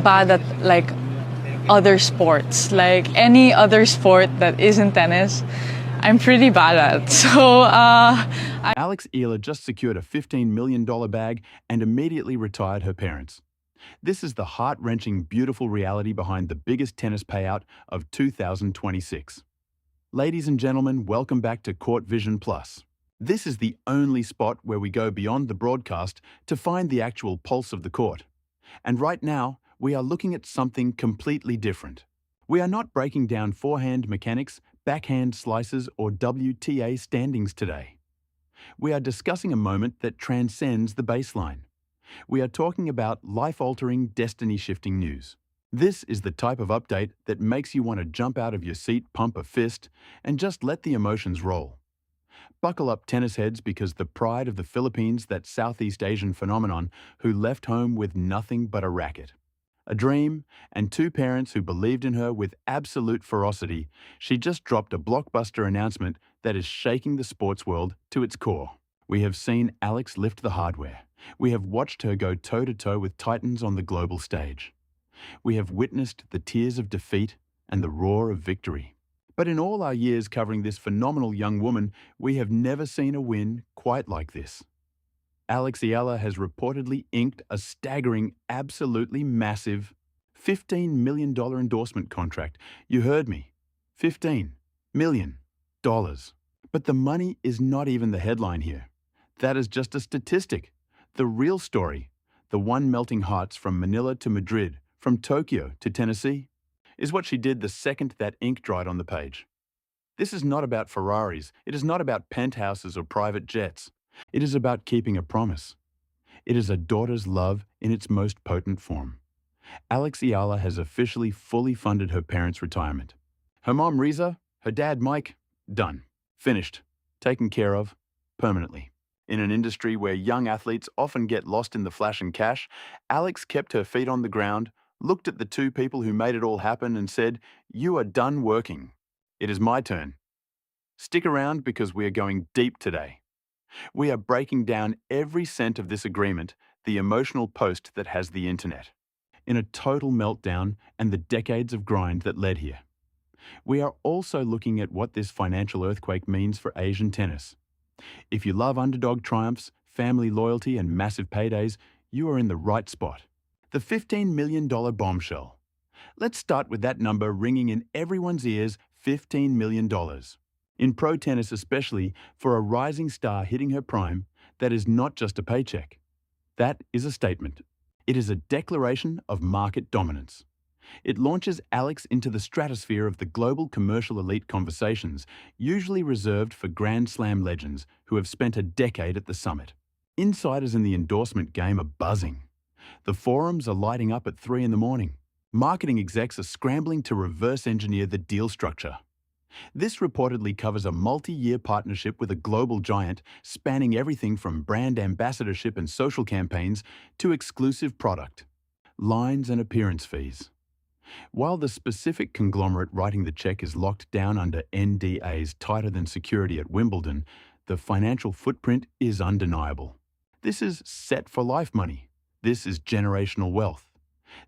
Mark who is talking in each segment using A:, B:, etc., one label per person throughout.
A: bad at like other sports, like any other sport that isn't tennis. I'm pretty bad at. So
B: Alex Eala just secured a $15 million bag and immediately retired her parents. This is the heart-wrenching, beautiful reality behind the biggest tennis payout of 2026. Ladies and gentlemen, welcome back to Court Vision Plus. This is the only spot where we go beyond the broadcast to find the actual pulse of the court. And right now, we are looking at something completely different. We are not breaking down forehand mechanics, backhand slices, or WTA standings today. We are discussing a moment that transcends the baseline. We are talking about life-altering, destiny-shifting news. This is the type of update that makes you want to jump out of your seat, pump a fist, and just let the emotions roll. Buckle up, tennis heads, because the pride of the Philippines, that Southeast Asian phenomenon who left home with nothing but a racket, a dream, and two parents who believed in her with absolute ferocity, she just dropped a blockbuster announcement that is shaking the sports world to its core. We have seen Alex lift the hardware. We have watched her go toe-to-toe with titans on the global stage. We have witnessed the tears of defeat and the roar of victory. But in all our years covering this phenomenal young woman, we have never seen a win quite like this. Alex Eala has reportedly inked a staggering, absolutely massive $15 million endorsement contract. You heard me. $15 million. But the money is not even the headline here. That is just a statistic. The real story, the one melting hearts from Manila to Madrid, from Tokyo to Tennessee, is what she did the second that ink dried on the page. This is not about Ferraris. It is not about penthouses or private jets. It is about keeping a promise. It is a daughter's love in its most potent form. Alex Eala has officially fully funded her parents' retirement. Her mom, Riza, her dad, Mike, done. Finished. Taken care of. Permanently. In an industry where young athletes often get lost in the flash and cash, Alex kept her feet on the ground, looked at the two people who made it all happen and said, "You are done working. It is my turn." Stick around because we are going deep today. We are breaking down every cent of this agreement, the emotional post that has the internet, in a total meltdown and the decades of grind that led here. We are also looking at what this financial earthquake means for Asian tennis. If you love underdog triumphs, family loyalty, and massive paydays, you are in the right spot. The $15 million bombshell. Let's start with that number ringing in everyone's ears, $15 million. In pro tennis especially, for a rising star hitting her prime, that is not just a paycheck. That is a statement. It is a declaration of market dominance. It launches Alex into the stratosphere of the global commercial elite conversations, usually reserved for Grand Slam legends who have spent a decade at the summit. Insiders in the endorsement game are buzzing. The forums are lighting up at 3 in the morning. Marketing execs are scrambling to reverse engineer the deal structure. This reportedly covers a multi-year partnership with a global giant spanning everything from brand ambassadorship and social campaigns to exclusive product, lines and appearance fees. While the specific conglomerate writing the check is locked down under NDAs tighter than security at Wimbledon, the financial footprint is undeniable. This is set-for-life money. This is generational wealth.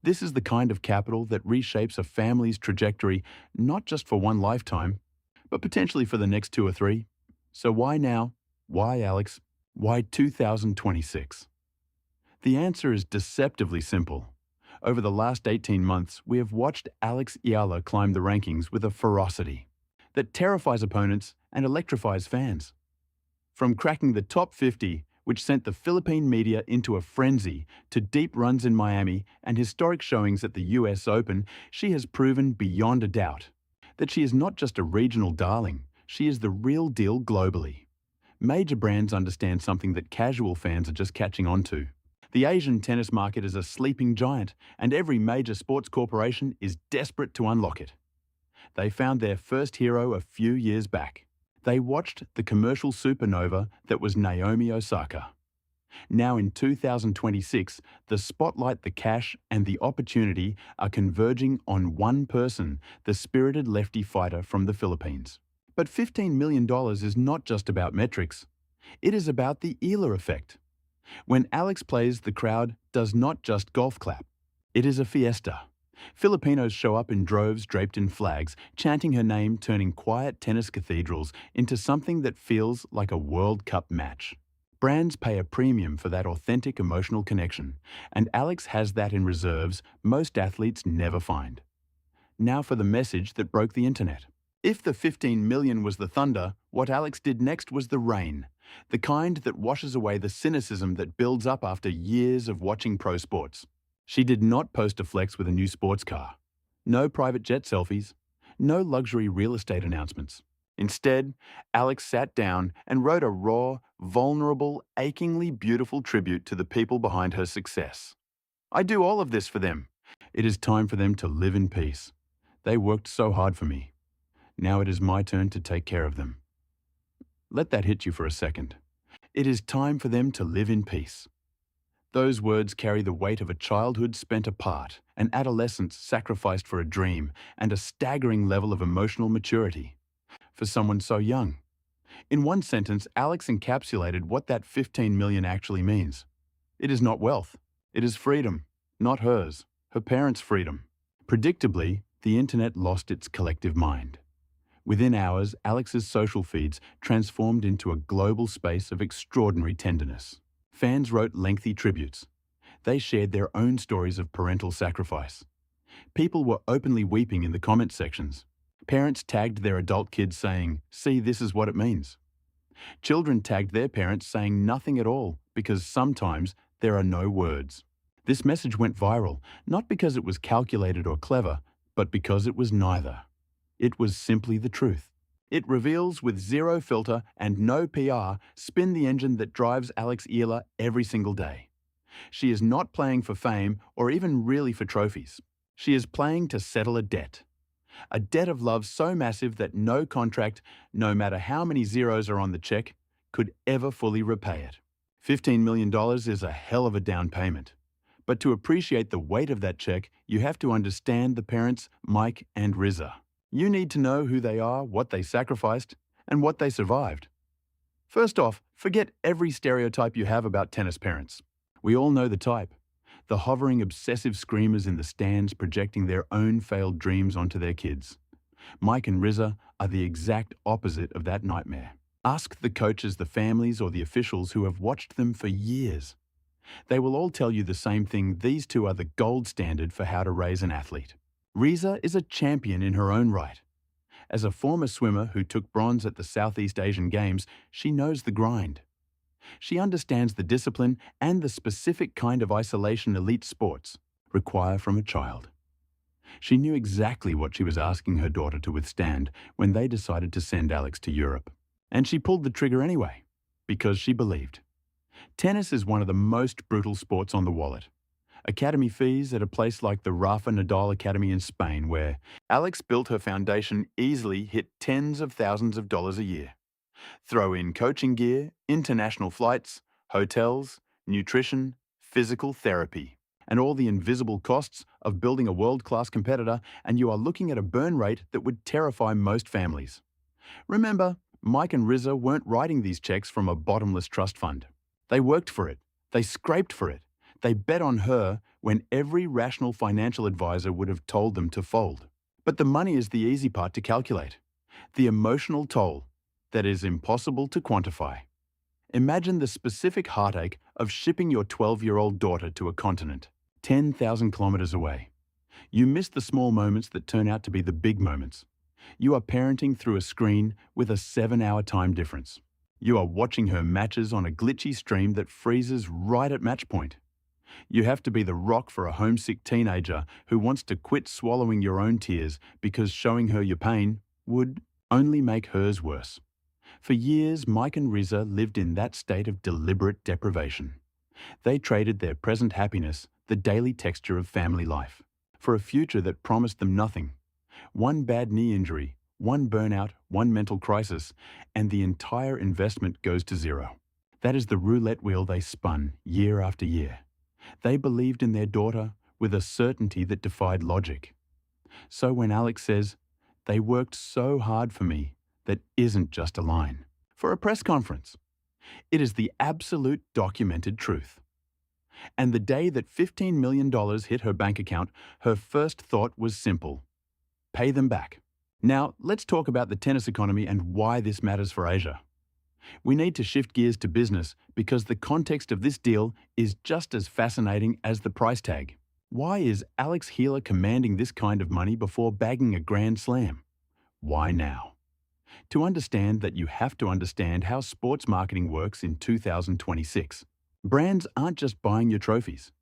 B: This is the kind of capital that reshapes a family's trajectory, not just for one lifetime, but potentially for the next 2 or 3. So why now? Why Alex? Why 2026? The answer is deceptively simple. Over the last 18 months, we have watched Alex Eala climb the rankings with a ferocity that terrifies opponents and electrifies fans. From cracking the top 50, which sent the Philippine media into a frenzy, to deep runs in Miami and historic showings at the US Open, she has proven beyond a doubt that she is not just a regional darling, she is the real deal globally. Major brands understand something that casual fans are just catching on to. The Asian tennis market is a sleeping giant, and every major sports corporation is desperate to unlock it. They found their first hero a few years back. They watched the commercial supernova that was Naomi Osaka. Now in 2026, the spotlight, the cash, and the opportunity are converging on one person, the spirited lefty fighter from the Philippines. But $15 million is not just about metrics. It is about the Eala effect. When Alex plays, the crowd does not just golf clap. It is a fiesta. Filipinos show up in droves draped in flags, chanting her name, turning quiet tennis cathedrals into something that feels like a World Cup match. Brands pay a premium for that authentic emotional connection, and Alex has that in reserves most athletes never find. Now for the message that broke the internet. If the 15 million was the thunder, what Alex did next was the rain, the kind that washes away the cynicism that builds up after years of watching pro sports. She did not post a flex with a new sports car. No private jet selfies. No luxury real estate announcements. Instead, Alex sat down and wrote a raw, vulnerable, achingly beautiful tribute to the people behind her success. I do all of this for them. It is time for them to live in peace. They worked so hard for me. Now it is my turn to take care of them. Let that hit you for a second. It is time for them to live in peace. Those words carry the weight of a childhood spent apart, an adolescence sacrificed for a dream, and a staggering level of emotional maturity for someone so young. In one sentence, Alex encapsulated what that 15 million actually means. It is not wealth. It is freedom, not hers, her parents' freedom. Predictably, the internet lost its collective mind. Within hours, Alex's social feeds transformed into a global space of extraordinary tenderness. Fans wrote lengthy tributes. They shared their own stories of parental sacrifice. People were openly weeping in the comment sections. Parents tagged their adult kids saying, "See, this is what it means." Children tagged their parents saying nothing at all because sometimes there are no words. This message went viral, not because it was calculated or clever, but because it was neither. It was simply the truth. It reveals with zero filter and no PR, spin the engine that drives Alex Eala every single day. She is not playing for fame or even really for trophies. She is playing to settle a debt. A debt of love so massive that no contract, no matter how many zeros are on the check, could ever fully repay it. $15 million is a hell of a down payment. But to appreciate the weight of that check, you have to understand the parents, Mike and Riza. You need to know who they are, what they sacrificed, and what they survived. First off, forget every stereotype you have about tennis parents. We all know the type. The hovering, obsessive screamers in the stands projecting their own failed dreams onto their kids. Mike and Riza are the exact opposite of that nightmare. Ask the coaches, the families, or the officials who have watched them for years. They will all tell you the same thing: these two are the gold standard for how to raise an athlete. Riza is a champion in her own right. As a former swimmer who took bronze at the Southeast Asian Games, she knows the grind. She understands the discipline and the specific kind of isolation elite sports require from a child. She knew exactly what she was asking her daughter to withstand when they decided to send Alex to Europe. And she pulled the trigger anyway, because she believed. Tennis is one of the most brutal sports on the wallet. Academy fees at a place like the Rafa Nadal Academy in Spain, where Alex built her foundation, easily hit tens of thousands of dollars a year. Throw in coaching gear, international flights, hotels, nutrition, physical therapy, and all the invisible costs of building a world-class competitor, and you are looking at a burn rate that would terrify most families. Remember, Mike and Riza weren't writing these checks from a bottomless trust fund. They worked for it. They scraped for it. They bet on her when every rational financial advisor would have told them to fold. But the money is the easy part to calculate. The emotional toll that is impossible to quantify. Imagine the specific heartache of shipping your 12-year-old daughter to a continent, 10,000 kilometers away. You miss the small moments that turn out to be the big moments. You are parenting through a screen with a 7-hour time difference. You are watching her matches on a glitchy stream that freezes right at match point. You have to be the rock for a homesick teenager who wants to quit swallowing your own tears because showing her your pain would only make hers worse. For years, Mike and Riza lived in that state of deliberate deprivation. They traded their present happiness, the daily texture of family life, for a future that promised them nothing. One bad knee injury, one burnout, one mental crisis, and the entire investment goes to zero. That is the roulette wheel they spun year after year. They believed in their daughter with a certainty that defied logic. So when Alex says, "They worked so hard for me," that isn't just a line. For a press conference, it is the absolute documented truth. And the day that $15 million hit her bank account, her first thought was simple: pay them back. Now, let's talk about the tennis economy and why this matters for Asia. We need to shift gears to business because the context of this deal is just as fascinating as the price tag. Why is Alex Eala commanding this kind of money before bagging a Grand Slam? Why now? To understand that, you have to understand how sports marketing works in 2026. Brands aren't just buying your trophies.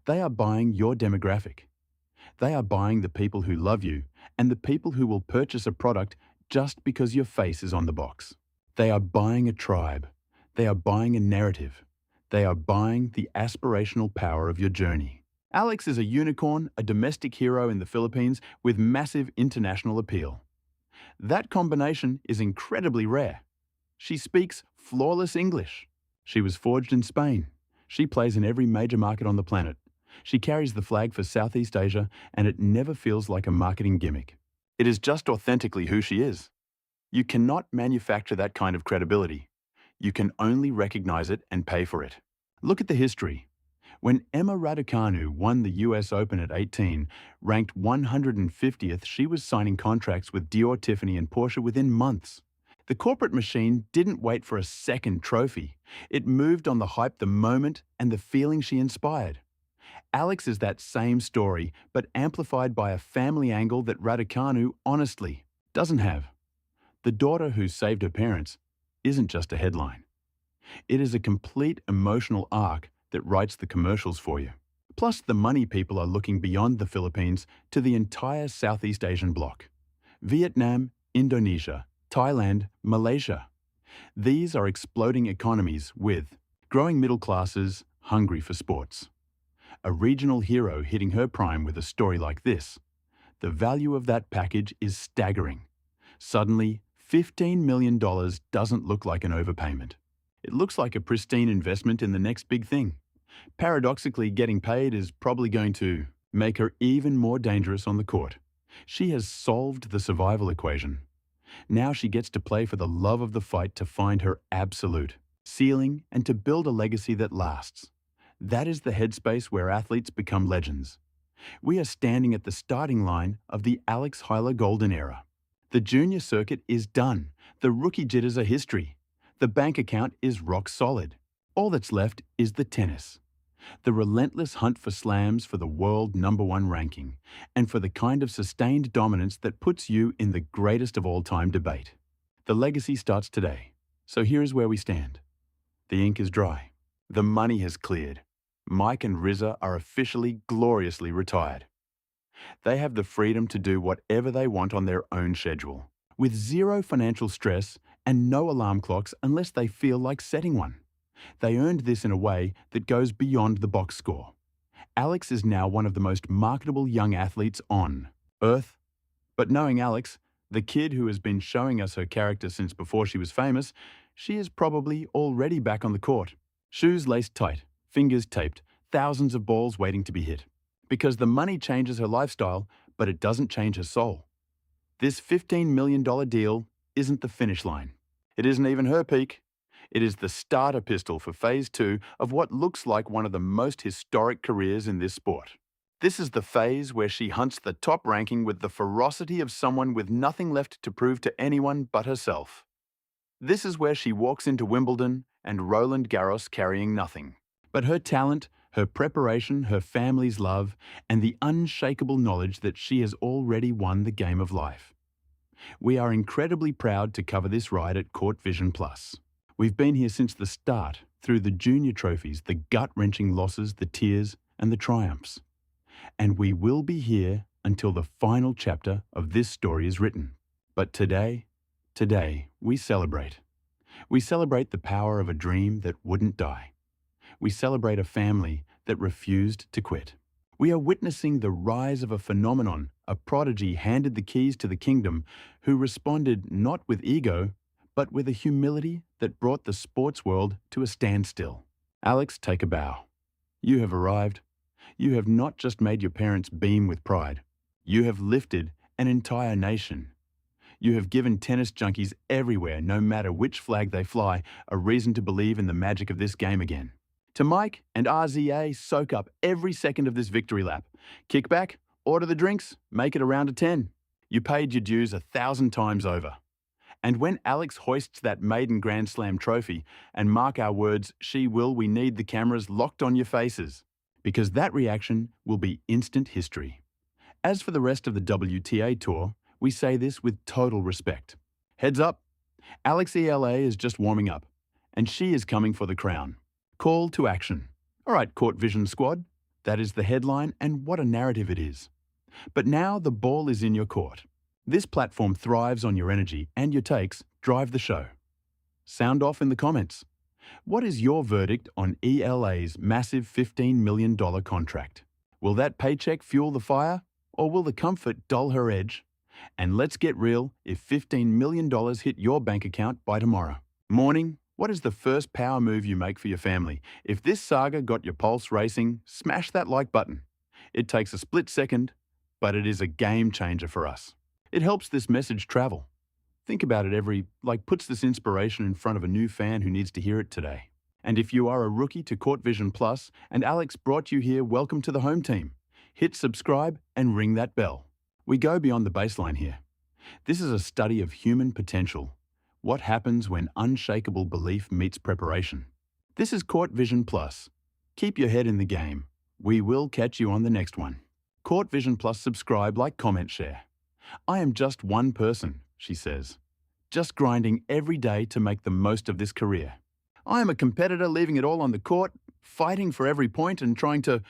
B: They are buying your demographic. They are buying the people who love you and the people who will purchase a product just because your face is on the box. They are buying a tribe. They are buying a narrative. They are buying the aspirational power of your journey. Alex is a unicorn, a domestic hero in the Philippines with massive international appeal. That combination is incredibly rare. She speaks flawless English. She was forged in Spain. She plays in every major market on the planet. She carries the flag for Southeast Asia, and it never feels like a marketing gimmick. It is just authentically who she is. You cannot manufacture that kind of credibility. You can only recognize it and pay for it. Look at the history. When Emma Raducanu won the US Open at 18, ranked 150th, she was signing contracts with Dior, Tiffany, and Porsche within months. The corporate machine didn't wait for a second trophy. It moved on the hype, the moment, and the feeling she inspired. Alex is that same story, but amplified by a family angle that Raducanu honestly doesn't have. The daughter who saved her parents isn't just a headline. It is a complete emotional arc that writes the commercials for you. Plus, the money people are looking beyond the Philippines to the entire Southeast Asian bloc. Vietnam, Indonesia, Thailand, Malaysia. These are exploding economies with growing middle classes hungry for sports. A regional hero hitting her prime with a story like this. The value of that package is staggering. Suddenly, $15 million doesn't look like an overpayment. It looks like a pristine investment in the next big thing. Paradoxically, getting paid is probably going to make her even more dangerous on the court. She has solved the survival equation. Now she gets to play for the love of the fight, to find her absolute ceiling and to build a legacy that lasts. That is the headspace where athletes become legends. We are standing at the starting line of the Alex Eala golden era. The junior circuit is done. The rookie jitters are history. The bank account is rock solid. All that's left is the tennis. The relentless hunt for slams, for the world #1 ranking, and for the kind of sustained dominance that puts you in the greatest of all time debate. The legacy starts today. So here is where we stand. The ink is dry. The money has cleared. Mike and Riza are officially gloriously retired. They have the freedom to do whatever they want on their own schedule, with zero financial stress and no alarm clocks unless they feel like setting one. They earned this in a way that goes beyond the box score. Alex is now one of the most marketable young athletes on Earth. But knowing Alex, the kid who has been showing us her character since before she was famous, she is probably already back on the court. Shoes laced tight, fingers taped, thousands of balls waiting to be hit. Because the money changes her lifestyle, but it doesn't change her soul. This $15 million deal isn't the finish line. It isn't even her peak. It is the starter pistol for phase 2 of what looks like one of the most historic careers in this sport. This is the phase where she hunts the top ranking with the ferocity of someone with nothing left to prove to anyone but herself. This is where she walks into Wimbledon and Roland Garros carrying nothing but her talent, her preparation, her family's love, and the unshakable knowledge that she has already won the game of life. We are incredibly proud to cover this ride at Court Vision Plus. We've been here since the start, through the junior trophies, the gut-wrenching losses, the tears, and the triumphs. And we will be here until the final chapter of this story is written. But today, we celebrate. We celebrate the power of a dream that wouldn't die. We celebrate a family that refused to quit. We are witnessing the rise of a phenomenon, a prodigy handed the keys to the kingdom, who responded not with ego, but with a humility that brought the sports world to a standstill. Alex, take a bow. You have arrived. You have not just made your parents beam with pride. You have lifted an entire nation. You have given tennis junkies everywhere, no matter which flag they fly, a reason to believe in the magic of this game again. To Mike and RZA, soak up every second of this victory lap. Kick back, order the drinks, make it a round of 10. You paid your dues 1,000 times over. And when Alex hoists that maiden Grand Slam trophy, and mark our words, she will, we need the cameras locked on your faces. Because that reaction will be instant history. As for the rest of the WTA Tour, we say this with total respect. Heads up, Alex Eala is just warming up, and she is coming for the crown. Call to action. All right, Court Vision squad, that is the headline, and what a narrative it is. But now the ball is in your court. This platform thrives on your energy, and your takes drive the show. Sound off in the comments. What is your verdict on ELA's massive $15 million contract? Will that paycheck fuel the fire, or will the comfort dull her edge? And let's get real, if $15 million hit your bank account by tomorrow. Morning, what is the first power move you make for your family? If this saga got your pulse racing, smash that like button. It takes a split second, but it is a game changer for us. It helps this message travel. Think about it puts this inspiration in front of a new fan who needs to hear it today. And if you are a rookie to Court Vision Plus and Alex brought you here, welcome to the home team. Hit subscribe and ring that bell. We go beyond the baseline here. This is a study of human potential. What happens when unshakable belief meets preparation? This is Court Vision Plus. Keep your head in the game. We will catch you on the next one. Court Vision Plus subscribe, like, comment, share. I am just one person, she says, just grinding every day to make the most of this career. I am a competitor leaving it all on the court, fighting for every point and trying to